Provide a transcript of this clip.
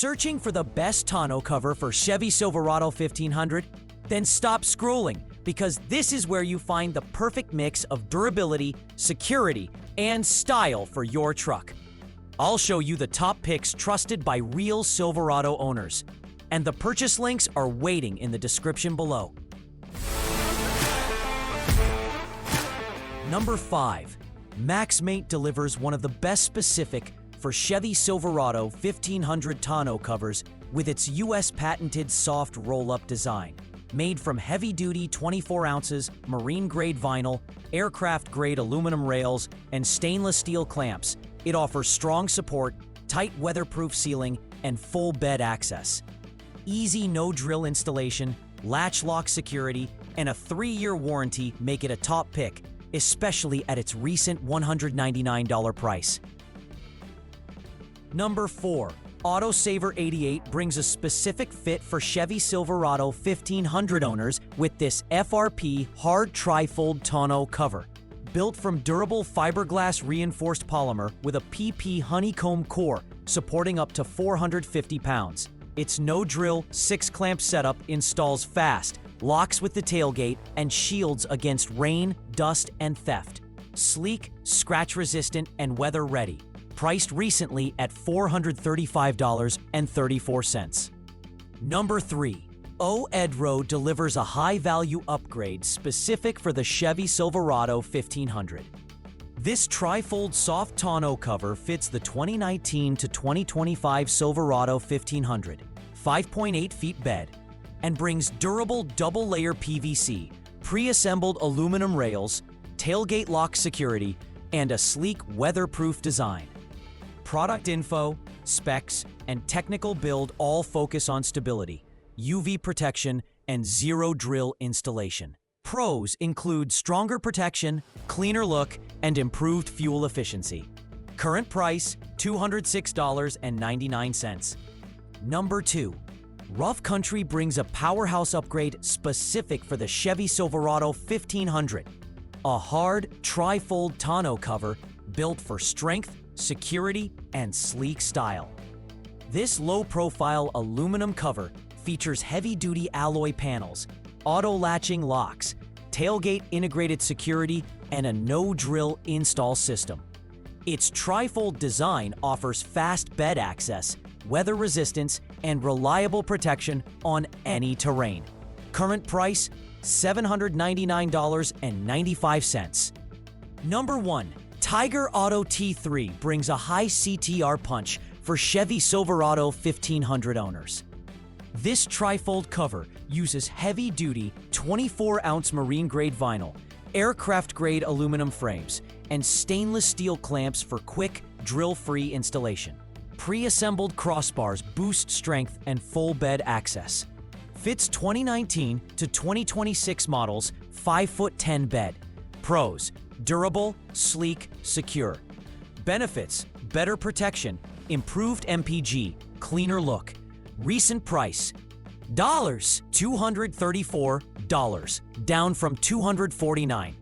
Searching for the best tonneau cover for Chevy Silverado 1500? Then stop scrolling, because this is where you find the perfect mix of durability, security, and style for your truck. I'll show you the top picks trusted by real Silverado owners, and the purchase links are waiting in the description below. Number 5. MaxMate delivers one of the best specific for Chevy Silverado 1500 tonneau covers with its US patented soft roll-up design. Made from heavy-duty 24 ounces marine-grade vinyl, aircraft-grade aluminum rails, and stainless steel clamps, it offers strong support, tight weatherproof sealing, and full bed access. Easy no-drill installation, latch lock security, and a 3-year warranty make it a top pick, especially at its recent $199 price. Number 4. Autosaver 88 brings a specific fit for Chevy Silverado 1500 owners with this FRP hard tri-fold tonneau cover. Built from durable fiberglass reinforced polymer with a PP honeycomb core supporting up to 450 pounds. Its no-drill 6-clamp setup installs fast, locks with the tailgate, and shields against rain, dust, and theft. Sleek, scratch-resistant, and weather-ready. Priced recently at $435.34. Number 3. Edro delivers a high-value upgrade specific for the Chevy Silverado 1500. This tri-fold soft tonneau cover fits the 2019 to 2025 Silverado 1500, 5.8 feet bed, and brings durable double-layer PVC, pre-assembled aluminum rails, tailgate lock security, and a sleek weatherproof design. Product info, specs, and technical build all focus on stability, UV protection, and zero-drill installation. Pros include stronger protection, cleaner look, and improved fuel efficiency. Current price, $206.99. Number 2. Rough Country brings a powerhouse upgrade specific for the Chevy Silverado 1500. A hard, tri-fold tonneau cover built for strength, security, and sleek style. This low-profile aluminum cover features heavy-duty alloy panels, auto-latching locks, tailgate integrated security, and a no-drill install system. Its tri-fold design offers fast bed access, weather resistance, and reliable protection on any terrain. Current price, $799.95. Number 1. Tiger Auto T3 brings a high CTR punch for Chevy Silverado 1500 owners. This tri-fold cover uses heavy-duty 24-ounce marine-grade vinyl, aircraft-grade aluminum frames, and stainless steel clamps for quick, drill-free installation. Pre-assembled crossbars boost strength and full bed access. Fits 2019 to 2026 models 5'10" bed. Pros: durable, sleek, secure. Benefits: better protection, improved MPG, cleaner look. Recent price: $234, down from $249.